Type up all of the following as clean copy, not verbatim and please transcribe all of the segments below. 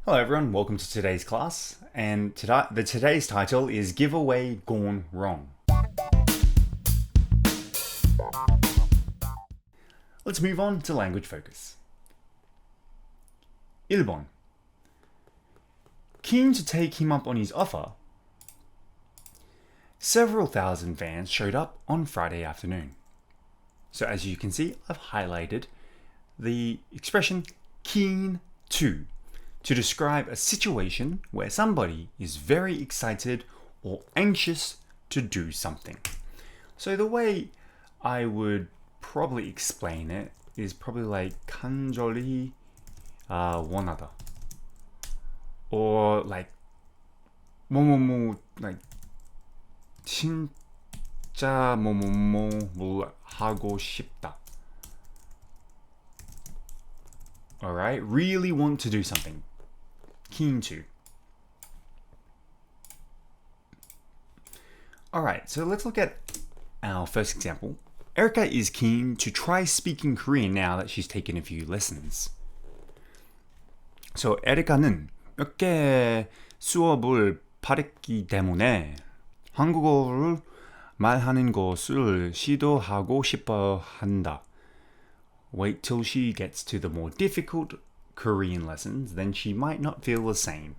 Hello everyone, welcome to today's class, and today's title is Giveaway Gone Wrong. Let's move on to language focus. 1번. Keen to take him up on his offer, several thousand fans showed up on Friday afternoon. So as you can see, I've highlighted the expression keen to describe a situation where somebody is very excited or anxious to do something. So the way I would probably explain it is probably like 간절히 원하다, or like 뭐뭐뭐, like 진짜 뭐뭐뭐 하고 싶다. Alright, really want to do something. Keen to. Alright, so let's look at our first example. Erica is keen to try speaking Korean now that she's taken a few lessons. So 에리카는 몇 개 수업을 받았기 때문에 한국어를 말하는 것을 시도하고 싶어 한다. Wait till she gets to the more difficult Korean lessons, then she might not feel the same.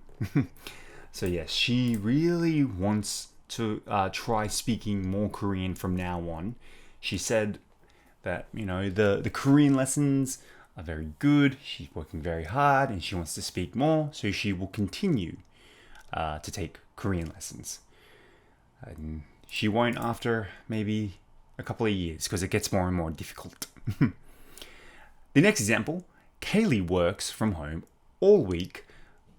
So yes, she really wants to try speaking more Korean from now on. She said that, the Korean lessons are very good, she's working very hard, and she wants to speak more, so she will continue to take Korean lessons. And she won't after maybe a couple of years, because it gets more and more difficult. The next example, Kaylee works from home all week,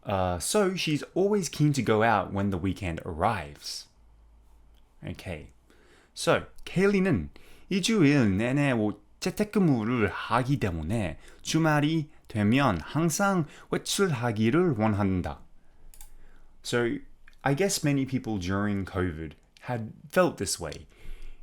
so she's always keen to go out when the weekend arrives. Okay, so Kaylee는 2주일 내내 재택근무를 하기 때문에 주말이 되면 항상 외출하기를 원한다. So I guess many people during COVID had felt this way.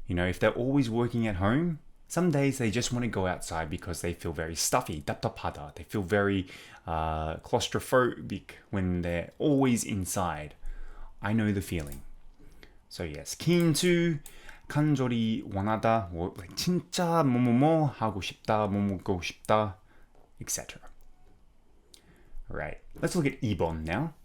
If they're always working at home, some days they just want to go outside because they feel very stuffy, 답답하다. They feel very claustrophobic when they're always inside. I know the feeling. So yes, keen to, 간절히 원하다, or like 진짜 뭐뭐뭐 하고 싶다, 뭐 먹고 싶다, etc. Alright, let's look at 2번 now.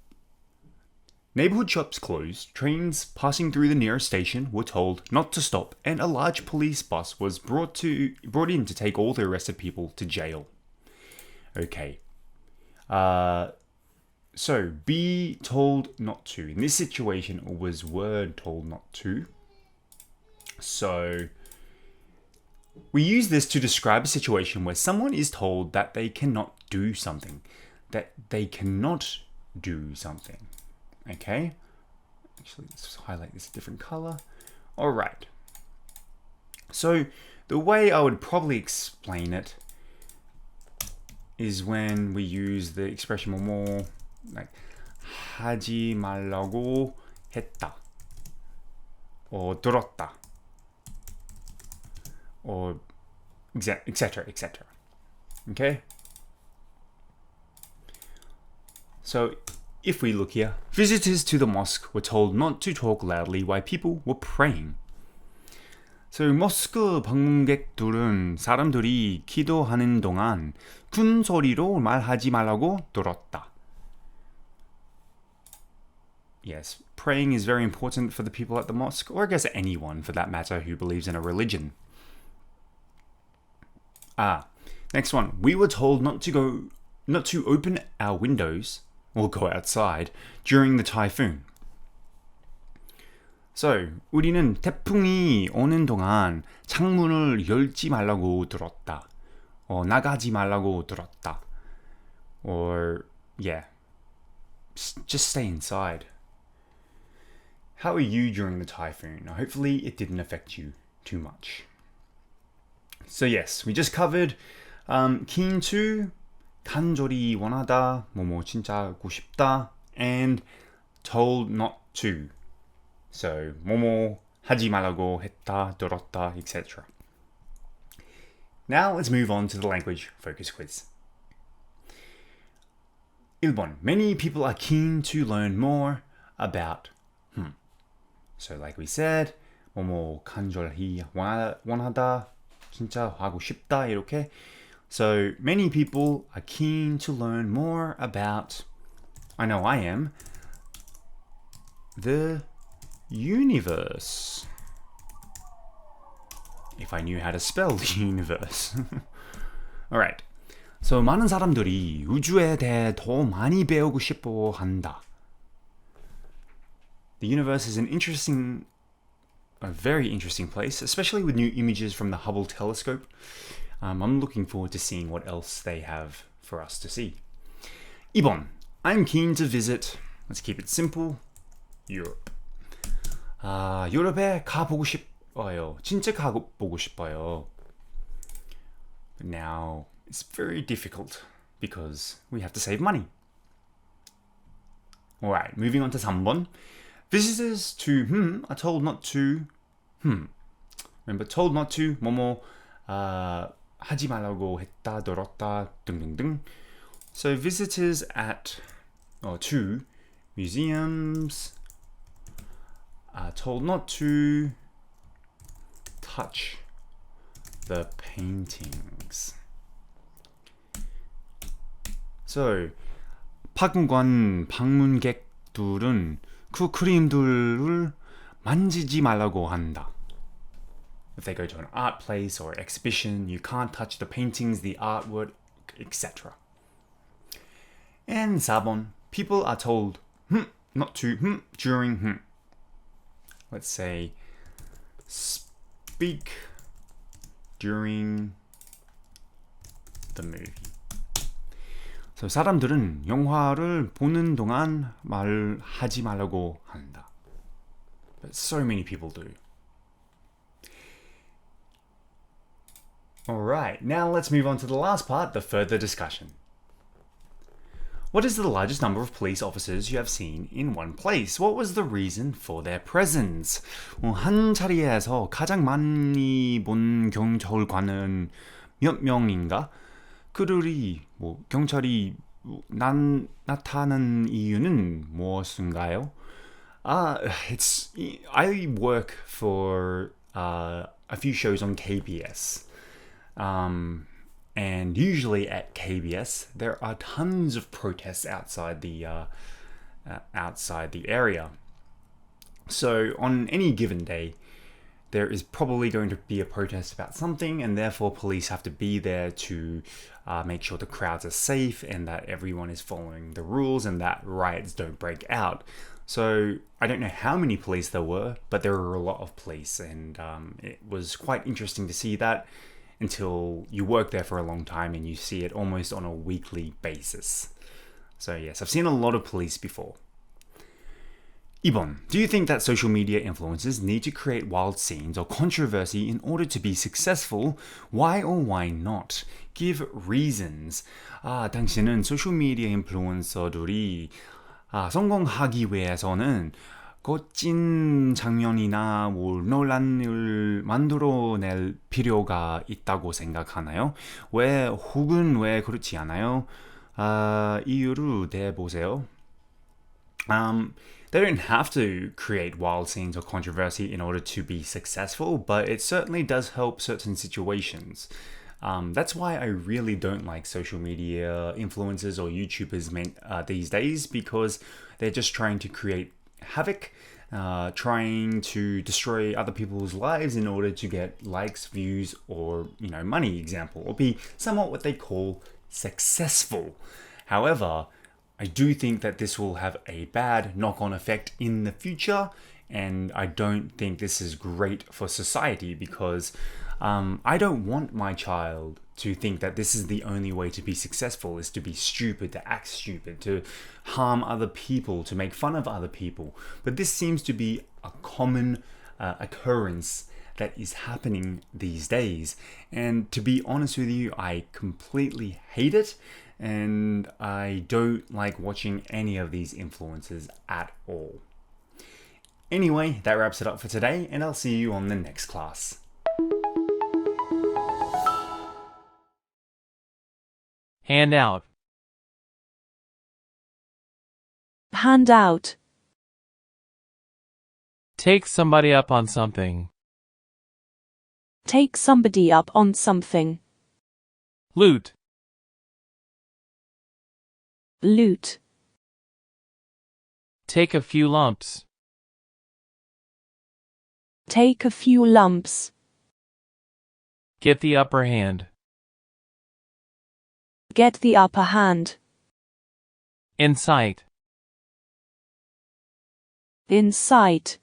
Neighborhood shops closed, trains passing through the nearest station were told not to stop, and a large police bus was brought in to take all the arrested people to jail. Okay. So, be told not to. In this situation, it was word told not to. So, we use this to describe a situation where someone is told that they cannot do something. Okay, actually let's highlight this a different color. Alright, so the way I would probably explain it is when we use the expression more like 하지 말라고 했다, or 들었다, or etc. Okay, so if we look here, visitors to the mosque were told not to talk loudly while people were praying. So 모스크 방문객들은 사람들이 기도하는 동안 큰 소리로 말하지 말라고 들었다. Yes, praying is very important for the people at the mosque, or I guess anyone for that matter who believes in a religion. Next one. We were told not to open our windows or go outside during the typhoon. So, 우리는 태풍이 오는 동안 창문을 열지 말라고 들었다. 나가지 말라고 들었다. Or, just stay inside. How are you during the typhoon? Hopefully it didn't affect you too much. So yes, we just covered keen to, 간절히 원하다, 뭐뭐 진짜 하고 싶다, and told not to. So 뭐뭐 하지 말라고 했다, 들었다, etc. Now let's move on to the language focus quiz. 1번. Many people are keen to learn more about So like we said, 뭐뭐 간절히 원하다, 진짜 하고 싶다 이렇게. So many people are keen to learn more about, I know I am, the universe. If I knew how to spell the universe. Alright. So 많은 사람들이 우주에 대해 더 많이 배우고 싶어 한다. The universe is a very interesting place, especially with new images from the Hubble telescope. I'm looking forward to seeing what else they have for us to see. 2번. I'm keen to visit, let's keep it simple, Europe. 유럽에 가보고 싶어요. 진짜 가보고 싶어요. But now, it's very difficult because we have to save money. Alright, moving on to 3번. Visitors to are told not to Remember, told not to 뭐뭐 하지 말라고 했다, 들었다, 등등등. So visitors to museums are told not to touch the paintings. So 박물관 방문객들은 그 그림들을 만지지 말라고 한다. If they go to an art place or exhibition, you can't touch the paintings, the artwork, etc. And 4번. People are told not to during let's say speak during the movie. So 사람들은 영화를 보는 동안 말하지 말라고 한다. But so many people do. Alright, now let's move on to the last part, the further discussion. What is the largest number of police officers you have seen in one place? What was the reason for their presence? 한 자리에서 가장 많이 본 경찰관은 몇 명인가? 그들이 경찰이 나타난 이유는 무엇인가요? I work for a few shows on KBS. And usually at KBS, there are tons of protests outside the area. So on any given day, there is probably going to be a protest about something, and therefore police have to be there to make sure the crowds are safe and that everyone is following the rules and that riots don't break out. So I don't know how many police there were, but there were a lot of police, and it was quite interesting to see that until you work there for a long time and you see it almost on a weekly basis. So yes, I've seen a lot of police before. 2번. Do you think that social media influencers need to create wild scenes or controversy in order to be successful? Why or why not? Give reasons. 당신은 소셜미디어 인플루언서들이 성공하기 위해서는 거친 장면이나 논란을 만들어낼 필요가 있다고 생각하나요? 혹은 왜 그렇지 않아요? 이유를 대보세요. They don't have to create wild scenes or controversy in order to be successful, but it certainly does help certain situations. That's why I really don't like social media influencers or YouTubers these days, because they're just trying to create havoc, trying to destroy other people's lives in order to get likes, views, or money, example, or be somewhat what they call successful. However, I do think that this will have a bad knock-on effect in the future, and I don't think this is great for society, because I don't want my child to think that this is the only way to be successful, is to be stupid, to act stupid, to harm other people, to make fun of other people. But this seems to be a common occurrence that is happening these days. And to be honest with you, I completely hate it, and I don't like watching any of these influencers at all. Anyway, that wraps it up for today, and I'll see you on the next class. Handout. hand out, Take somebody up on something. take somebody up on something, Loot. loot, Take a few lumps. take a few lumps, Get the upper hand. get the upper hand, In sight. in sight,